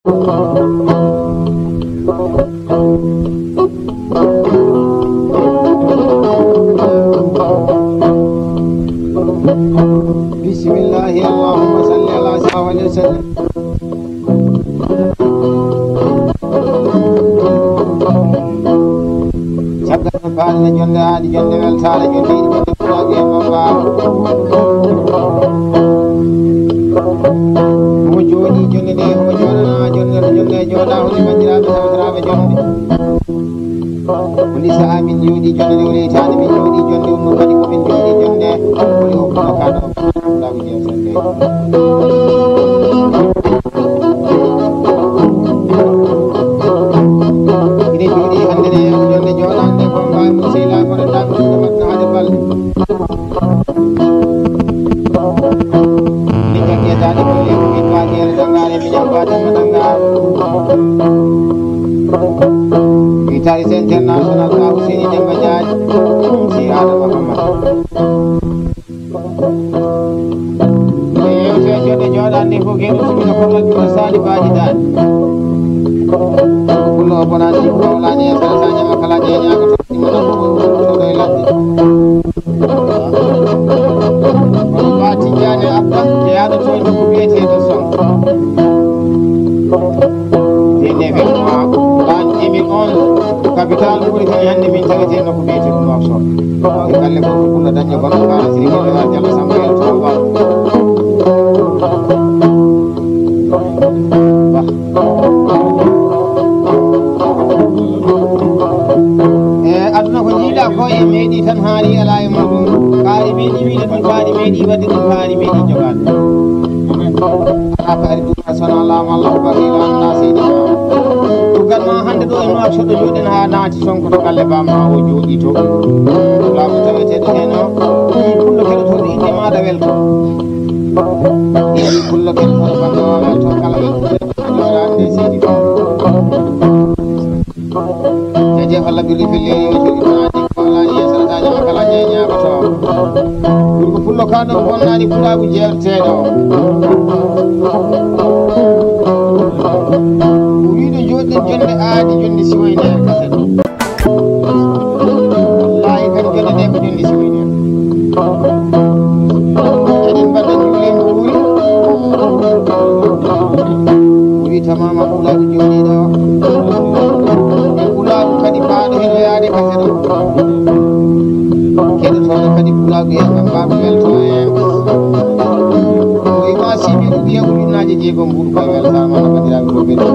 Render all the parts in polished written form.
Bismillah, Allahumma salli ala sayyidina wa sallam. Sabda faal jonde haadi jonde weltare jonde jonde fulaaɓe e mabba mo jooɗi jonde nde homo jooɗana jonde jonde jooɗa holi bandiraɓe sawtiraɓe jonde woni saha min jooɗi jonde nde woni min jooɗi jonde ɗum kadi komin jooɗi jonde woni hokkuno kaɗo fulaaɓe jeewtande ine jooɗi hande ne jonde jooɗande ko mbawi mo sehilaɓe oɗo daɓi ɗum ɗamatno haade balɗe min jagguedaɗe kolle min mbaɗiyere dangare miñam mbaɗima dangar Vitaliste international ka Ousseyni Demba Diagne si Adama Hamad yewte jonde jooɗande fof geɗo sumino kollal juuɗo Sali Badji Dane kullo o bonani kawlani e sara sañama kala ƴeeñaka toɗɗimona toɗo e ladde kono Ba Tidiane Abba jeyaɗo toon ko biyeteɗo Sonko dene mois l'an 2011 capital ɓuri tan hande min taweteno ko ɓeyte ɗum workshop e galle goto pullo dañƴo goɗɗo kaala sirigueɗo ha Diallo Samba el to ba aduna ko jiiɗa ko e meeɗi tan haali ala e muɗum kaari meeɗi wiide ɗum kaari meeɗi wadde ɗum kaari meeɗi jogade ala ko ari duma sona laamu Allah bakilo anna seydi ma tugal ma hande ɗo e Nouakchott ɗo jooɗen ha naati Sonko to galle bamma o jooɗi to laamu taweteɗo hen o ɗi pullo keɗotoɗo inde maɗa welto ɗi pullo keɗotoɗo bande o welto kala weltoɗeɗoɗande seydi to jeje holla birri felleri o jooɗi tonaji kolani e sarataji ma kala jeeñaɓato ɓurko pullo kaɗo bonnani pulaɓe jeerteɗo wiiɗo jooɗɗen jonde aadi jonde siwoyne kaset wallahi kadi jonde nde ko jonde siwoyne eɗen mbaɗa juulem ɓuuri tamama pulaɓe jooɗiɗo e pulaɓe kadi mbaɗo heɗo yaade kaset keɗotoɗo kadi pulaɓe en mbaɓe welto en ma sibi ko biya ujunnaje jeegom ɓuuri koye weltama no bandiraɓe ko ɓeɗo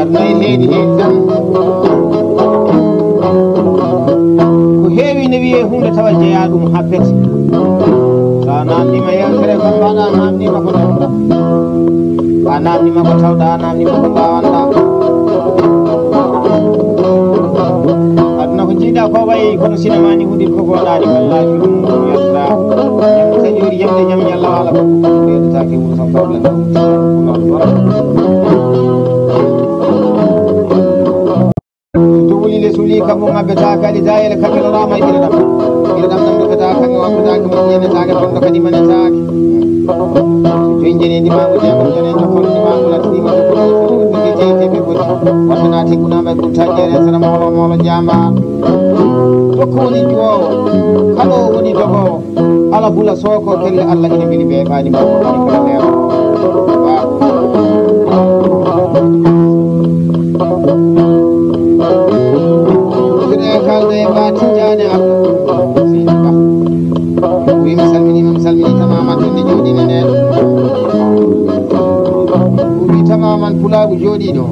arnayi heedi tan ko heewi ne wiye hunde tawa jeeya ɗum happete sa namdima yewtere ko mbaɗa namdima ko tawɗa a namdima ko tawɗa a namdima ko mbawanɗa aduna ko jiiɗa ko wayi kono cinéma ni huuɗi ko goɗaɗi wallahi ɗum yalta yamde taƴori yamde jaam ñalla ala ko ɓeydetake wuro tan probléme to wuli le suuli kammo ngabbeta kadi dayele kaɓelorama e ɓireɗam ɗam dokkata kange wabbetake mo ƴenetake toon ɗo kadi manetake joyi jenedimago jeegom jone jokkoldimago lattinima jeeyteɓe goti wonɓe naati gunama e ɗum taƴƴere sana mawlo mawlo jama tokko woni jowowo kala o woni dogowo ala bula soko pelle Allah ina mini ɓe ɓaɗi makko kadi kono leero kalde Ba Tidiane Abba seydi Ba wi mi salmini tamaman ɗonde jooɗine nden wi tamaman pulagu jooɗiɗo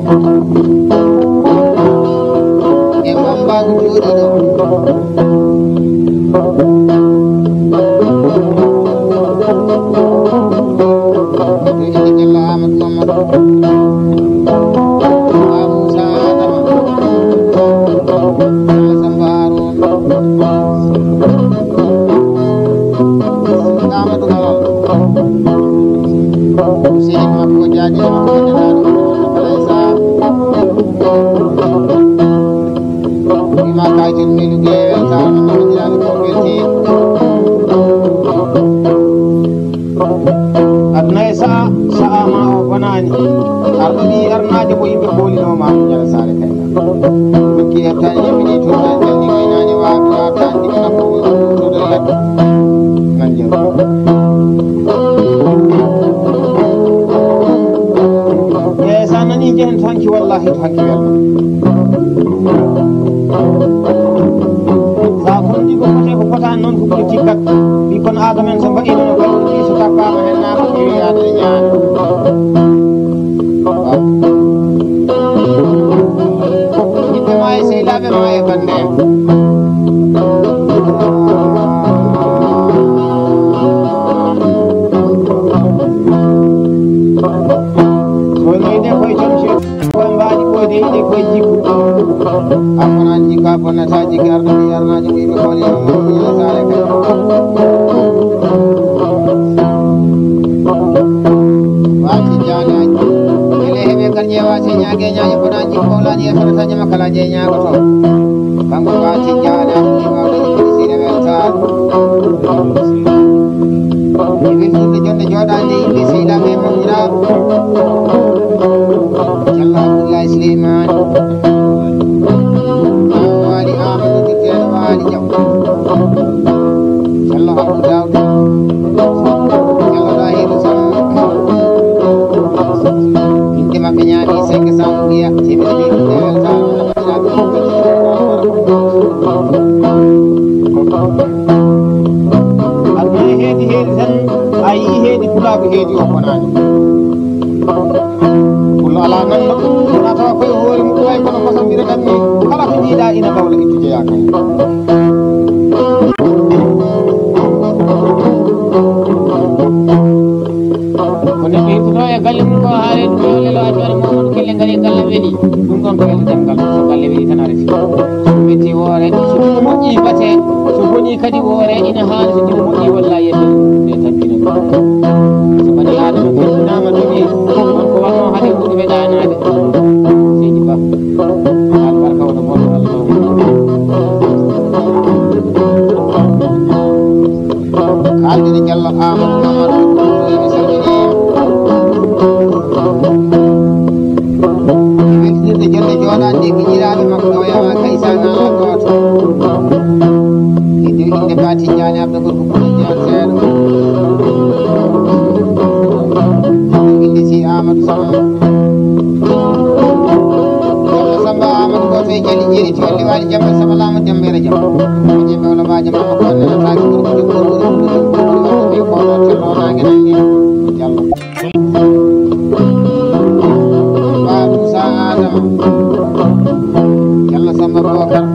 e bambagu jooɗiɗo to inde Diallo Amadou Mamadou Moussa Adama Amadou Malal Ousseyni makko Diagne makko denaɗo Falaysa wima kaytel milugue weltama no jiraɓe ko welti ki tan yimini to tan ni waynani wa tan ni na ko to dal nan je ya sanani jen tanki wallahi tanki welma sa kon di ko ko fota non ko tikkat bi kon adamen so ba ino ko ni so takama hen na ko wi ada nyaan ni mai sei labe mai bande so ni de ko jamshi ko mbadi ko de ko jibu apana jika pona saji karna biarna jumi be ko ni la sare ka wati jana ele hebe kan jewa se nyaage nyaage pona jiko la ni sa sa nyama kala je nyaago to kango wati jana ni wa ni sire welta ni be de jonde jodande be seyla be mamira jalla billahi sulaiman wali amadu dikel wali jaw jalla abu daud jalla dahir sam intima penyani senge sangia tibe be welta hedi tan ayi hedi fulaɓe heedi o konani fulla ala nanɗo wona tawa koye hoore mum way kono kosambira tan ni kala ko jiiɗa ina bawla ittu jeeya kan ko neɗɗo yettuto e galle mum ko haare lelo ajuware mamadou kelle ngari galle weeli ɗum ɗon ko welde demgal so galle weeli tan areti so metti woore so moƴƴi bate so boni kadi woore ina haani so ɗum moƴƴi walla yedde e tampina so bani adama fettinama dogi on ko wanno haade huuɗo weɗanade seydi ba albarka wono bonno allah kaldini diallo amadou mamadou mi salmini weltinirde jonde jooɗade giƴiraɓe makko o yawa kaysanala goto inde bati jani abdo gorko ko jan seedo inde si amadou sama jalla samba amadou ko fe jeli jeri to walli wali jamba sama lama dembere jam ko jembe wala ba jam ko ne taaki gorko de gorko be ko to telona ngena ni jalla ba musa adama jalla samba bakar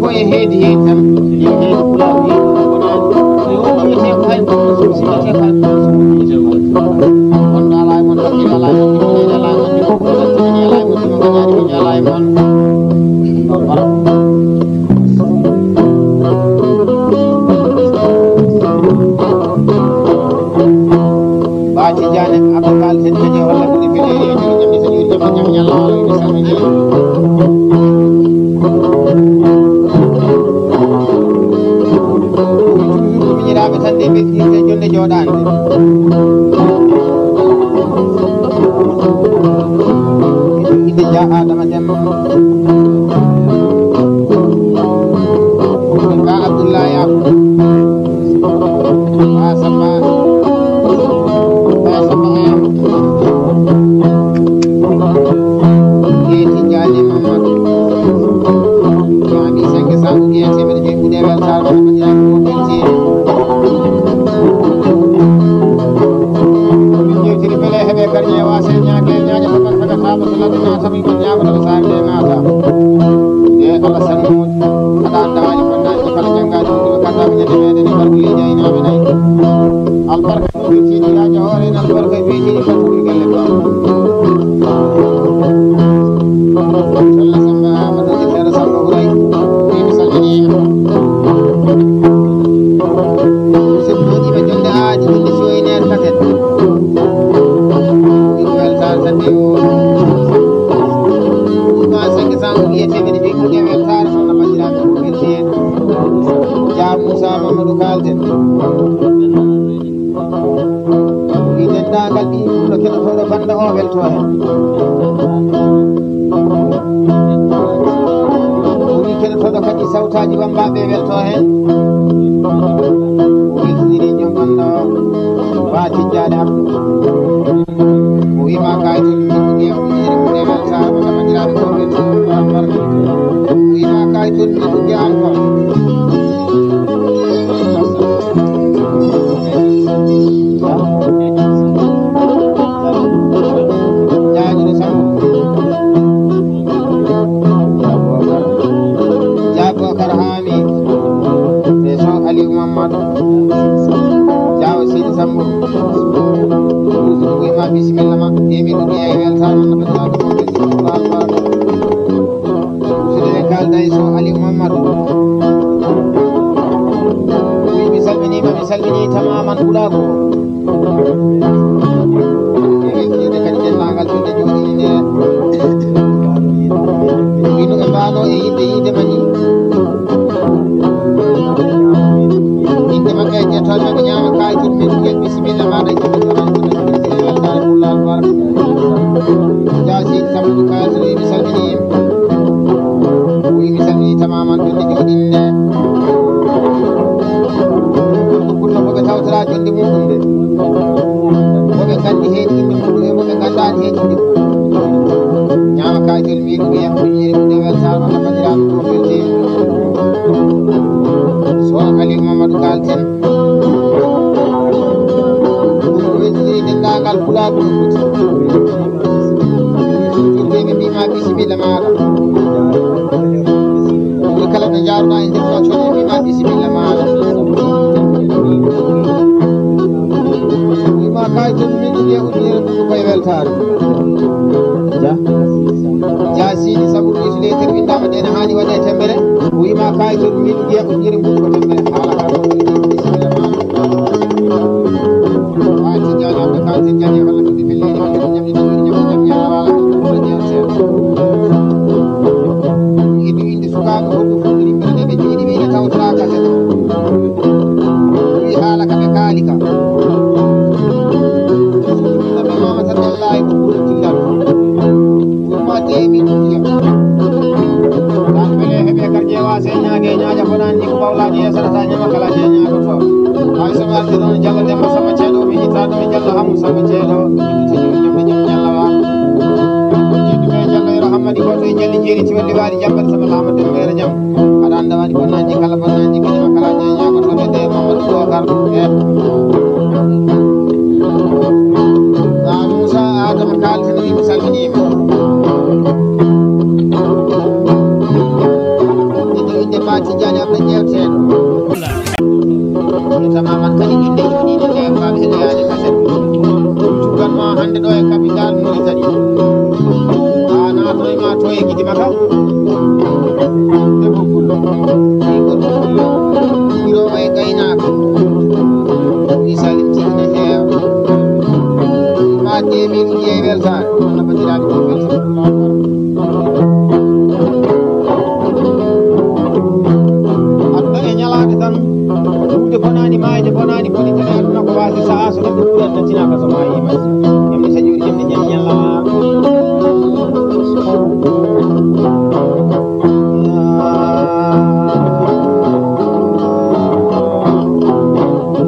ko e heedi heedi tan e heedi fulaw heedi so woni te ko hay ko so si te ko on ala mon ko ala mon ko ala mon ko ko ala mon ko ngani ko ala mon baati jane abdal sen je wala ko be le yo jami sen yo jami nyam nyalla wala ni salmini miñiraɓe tan de ɓe jonde jooɗande inde ja adama demba ba abdoullah yako ba samba yeeti jaali mamadou yaami 500 ujiye temedde joyi ɓuuɗe weltare wona bandiraɓe ko beltiri min jewtiri beele heeɓe kadi ƴeewa se ñaage ñaaƴe fotan tagatama so ladde natami kon ñagotoɓe sarde nata e allah sannoji aɗa andawani fonnaji kala janggaji ɗuɓe kaddama ñande meɗen e barko liiji aynaɓe nayi albarka ɗo tiiɗi yaja hoore en albarka e beetiɗi fatuɓe gelle ɗo Allah samba amadou ji fere samba ɓuray mi salminima so ɗoɗima jonde aadi jonde soyner katen Musa Mamadou Kalden wi dendagal ɗi fullo keɗotoɗo banda o welto hen wi keɗotoɗo kadi sawtaji wambaɓe welto hen o weltidiri joom banda o wa tijjade abdou o wima kayitol miɗuɗe ƴeeɓuɗe weltare walla bandiraɓe ko weltobarka o wima kayitol miɗuɗe an kon Jawa Sidi Sambo wima bisimilla ma emi ɗuɗi e weltare walla bandiraɓe ko weltobarka soɗe kalda e so Aliou Mamadou mi salmini tamaman ɓuɗako weltide kadi dendagal ɗum nde jooɗi nde wino ɓe mbano e yidde mani inde maɓɓe e ƴettoɓe ɓe ñama kayitol min guel bisimilla maɗa weltare ɓullal barka jasidi Samadou Kalso mi salmini mi salmini tamaman ɗum nde jooɗi nde ɓurno koɓe tawtora jonde muɗum nde moɓe gandi hen inde muɗum e moɓe gandani hen inde ñama kayitol miɗum e yahuɗiƴiri ɗum nde weltare walla bandiraɓe ko welte so Aliou Mamadou Kalten ɗum weltidiri dendagal pulaɓe ɗum foti julde ɓe mbima bisimilla maɗa ɗum kala ɗo jaruɗa e nder coɗe mbima bisimilla maɗa wima kayitol miɗuɗe uddire ɗum koye weltare ja sidi saabu ɗum lettere windama ɗene hani waɗe tembere wima kayitol miɗuɗe uddire ɗum ko tembere haala ka bisimilla maɗa tijjani abdou kal tijjani walla kadi felleji walla ñamɗi naɗori ñamɗi ñalawala kadi ƴeew seeɗa inde sukaɓe holɗo fuɗɗori mbere ɓe jiiɗi wiide tawtora kasete wi haala kaɓe kaali ka ɓe mamata ɗellahi ko ɓuuri tillal wimma temi ɗuƴa dan beele heeɓe kar ƴeewa se ñague ñaaƴa bonani ko ɓawlaɗi e sarata ñama kala je ñagoto hay somi arde ɗon Diallo Demba Samba Ceeɗo mi yittade mi Diallo Hamou Samba Ceeɗo ñamde jaam ñallawa jiɗɗuɓe Diallo Yero Hammadi goto e Jalli Jeeri Tiwalli Waali Jabbal Samba Lamadou Dembeere jaam aɗa anda waɗi bonnaji kala bonnaji kañuma kala je ñagotoɓe de Mamadou Bokar e Moussa Adama Kalten wi mi salminima inde ma Tijjani Abdou ƴewteɗo tamaman kadi inde joɗiɗe nde mbaɓe heɗoyade kaset cuganma hande ɗo e capital Mauritanie a natoyma to e guidima kam debbo pullo i gorko pullo ɓirowo e gaynaka wi salim tigine heewa ma 2000 uji e weltare walla bandiraɓe ko weltare aduna e ñalade tan wuude bonani mayde bonani boni tene aduna ko wasi saha so neɗɗo ɓuurat nantinaka so mayima ñamde saƴuri ñamde ñani ñallama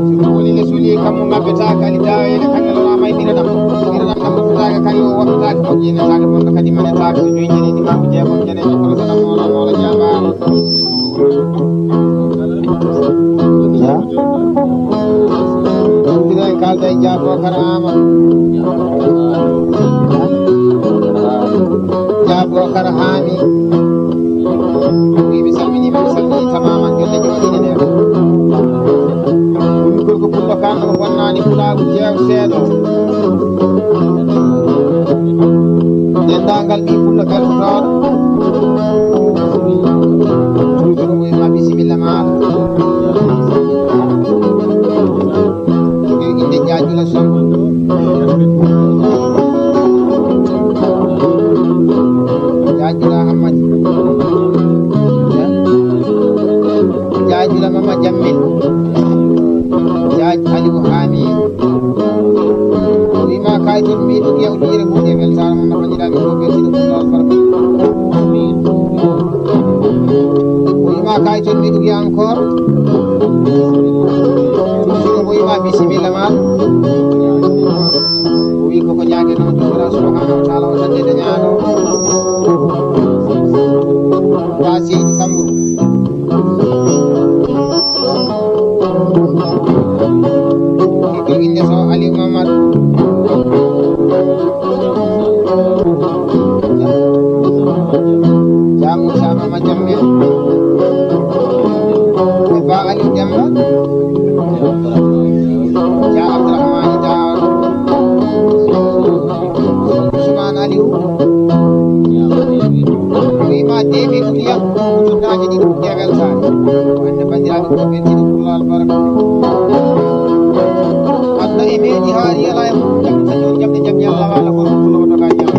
siko woni le suuli kammo ngabbetaka ali dawene kangelona may ɓiraɗam ɗam wattutaka kañum o waɗɗutaka ko jenetaka bonɗo kadi manetaka so joyi jenedi mako jeegom jene jokkolo saɗa moola moola jambano ɗumɗina en kalda e Dia Bocar Amadou Dia Bocar Hami wi mi salmini tamaman jolle joɗiɗe nde ɗum gorko pullo kanɗo ko bonnani pulagu jeew seeɗo dendagal ɓi pullo beltotoɗo toujours wima bisimilla maɗa inde Diadjula Sow Diadjula Hammadi jula mama jammel jaaj aliou hami wima kayitol miɗo yewtire muɗe weltare mon nafañiraɓe ɗo beltiɗo ɗal barka wima kayitol miɗo wiya encore toujours wima bisimilla ma wi koko ñague noon jogora subhanahu wa taala o tande dañaɗo wa seydi samburu ko inde so aliou mamadou jamu sama macam ni ba aliou demba ja abdourahmane jaar usman aliou wima deɓe ɗuliyam journaji ɗiɗi ɓuɗɗe weltare wande bandiraɓe ko beltiɗo pulal baraka adna e meeɗi haari ala e mum jamde jam yallah wala ko fulomo toka yalla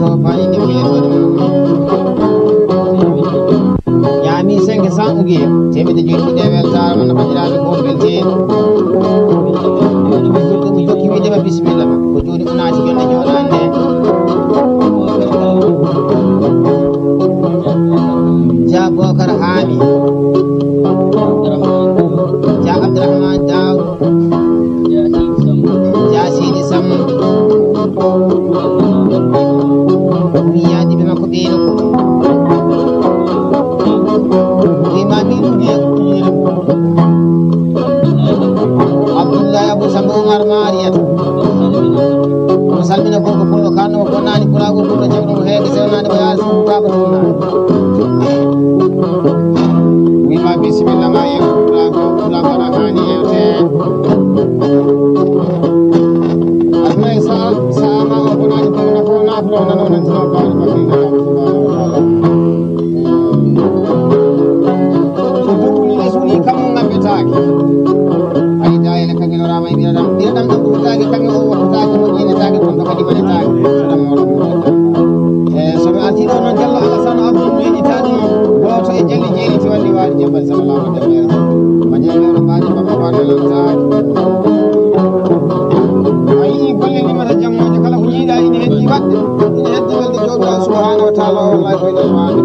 ko fayni fi'atoni ñaami 500 ugiya temedde joyi ɗe weltare man bandiraɓe ko belteen ɗum jokki widema bisimilla ma ko joni o naati jonde joɗani nde ja Bocar Hami ja Abdourahmane Daw ja Sidi Sam mi yaadi ɓe makko ɓeeno wima min mbiya Abdoullahi Abou Samba Oumar Mariata omo salmina gorko pullo kannomo bonnani pulago pullo jawɗomo heege sewnade mo yaara sumtaba ɗumnade wima bisimilla ma yew pulago aɗa hani yewte asmay sama o bonani komna fo naflo nano nantino bawɗe makko gadaɓe subhanahu wa taala so jokkunine suuni kammo ngabbetake ay dayele kangenorama e ɓiɗaɗam ɗam ɓurtaki kange o wattaki mo ƴinetaki ɗon to kadi waɗetaki somi arti ɗo noon jallo Alassane Abdou meɗita ɗum goto e jalli jeeri ti walli waɗi jambal sallallahu alaihi wa sallam ma jambero mbaɗi baba waɗalantaki a yii golle limata jammoje kala ko jiiɗa ine heddi wadde ine heddi welde jooɗoɗa subhanahu wa taala wallahi koyɗen wawi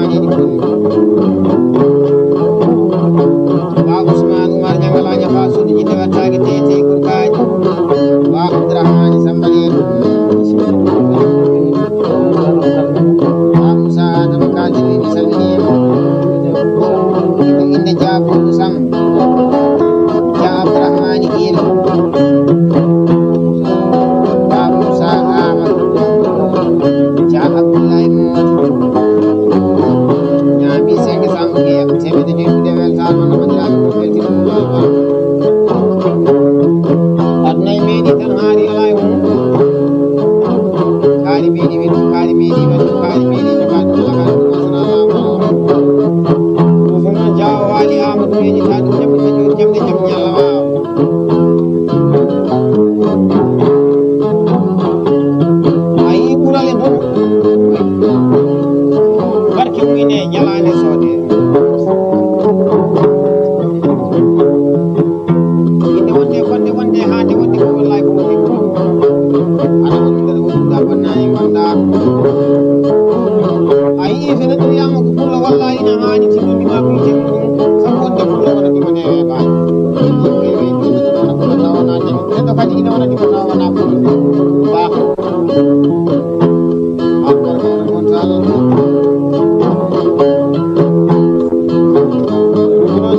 meɗiɗi ba Ousmane Oumar ñangalanya fa suudu jinde wattake tete kurkaji ba Abdourahmane Sambalel ba Moussa Adama Kadiri mi salminima inde Diabo Sam ja Abdourahmane Guilo ba Moussa Amadou ja Abdoulaye Modou ñaami senge samke temede joyɗude weltare wonno bandiraɓe ko weltinoɗa adnayi meeɗi tan haari ala e mum kaari meeɗi wi ɗum kaari meeɗi wa ɗum kaari meeɗi joga ɗum lagani ɗum wasanalama ɗum so noon jawo waali amadou yeƴita ɗum jamde joni jamde jaam ñalla wawa a yi ɓurale fof barke muyne ñalande soode inde wonde wonde hande wonde ko wallahi ko woni ko ana wonde wonda bonnani wonda a yii so neɗɗo wiyama ko fulla wallahi ina haani timmondima ko yite ɗum sabu wonde fulla wona dimane weeɓani neɗɗo kadi ina wona dimana wona fulla ba akkor mawɗo gon so allah noon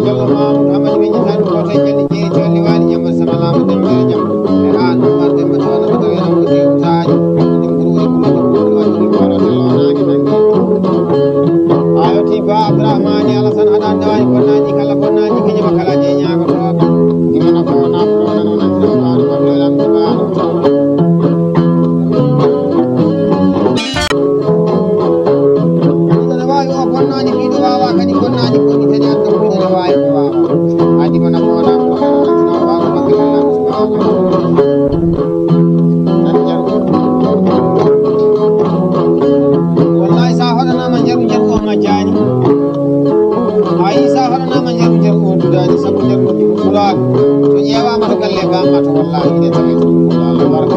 jallo mamadou hamadi ɓe jitani ko tay jalli jeeri jolli waali jamma samalama dembere jaam e an umar demba tawna ko tawi an woni utaji ɗum ɓuuri ɓuuri waɗi korote lonaki nangi a yoti ba Abdourahmane Alassane aɗa dawani bonnaji kala bonnaji keñama kala je ñagotoɓe imana ko nafɗona noon antino mbaɗo bablelam subhanahu wa taala ina wawi o bonnani mbiɗo wawa kadi bonnani koni kadi an kam ina wawi ko wawa adi mana ko nafɗona noon antino mbaɗo bablelam subhanahu wa taala wallahi sa hoɗanama jaru jaru o majjani ayi sa hoɗanama jaru jaru o dudani saabu jaru ɗi ko fulaɓe so ƴewama to galle bamma to wallahi ine tawi to ɗum fulo Allah barka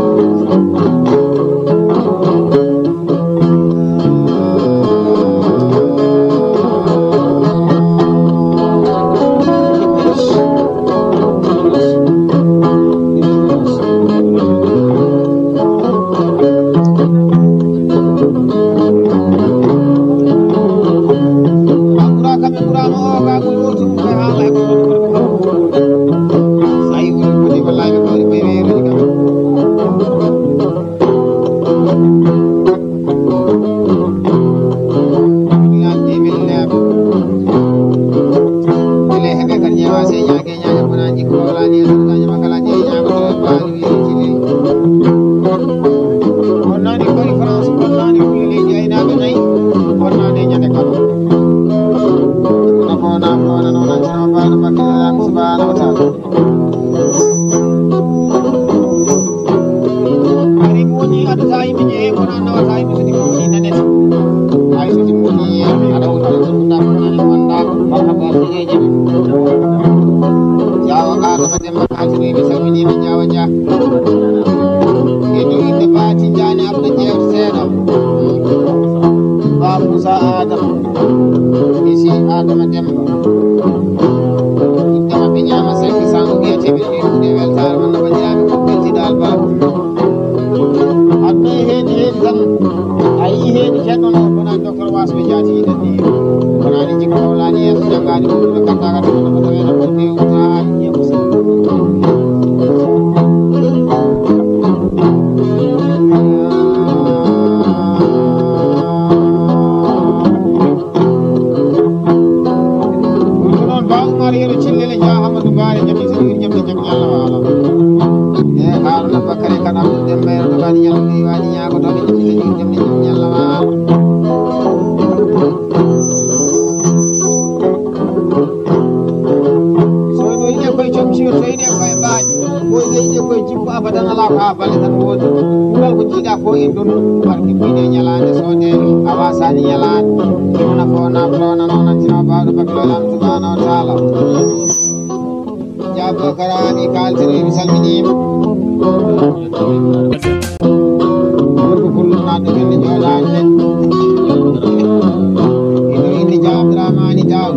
Abdi Jaw Abdurrahmani Jaw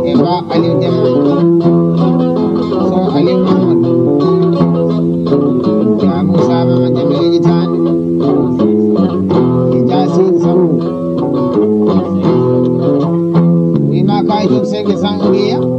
Eba Aliou Dema So Aliou Mahmoud Ya Moussa Mama Jamil Jitan Jasin Samu Ima Kai Tuk Sege Sanguria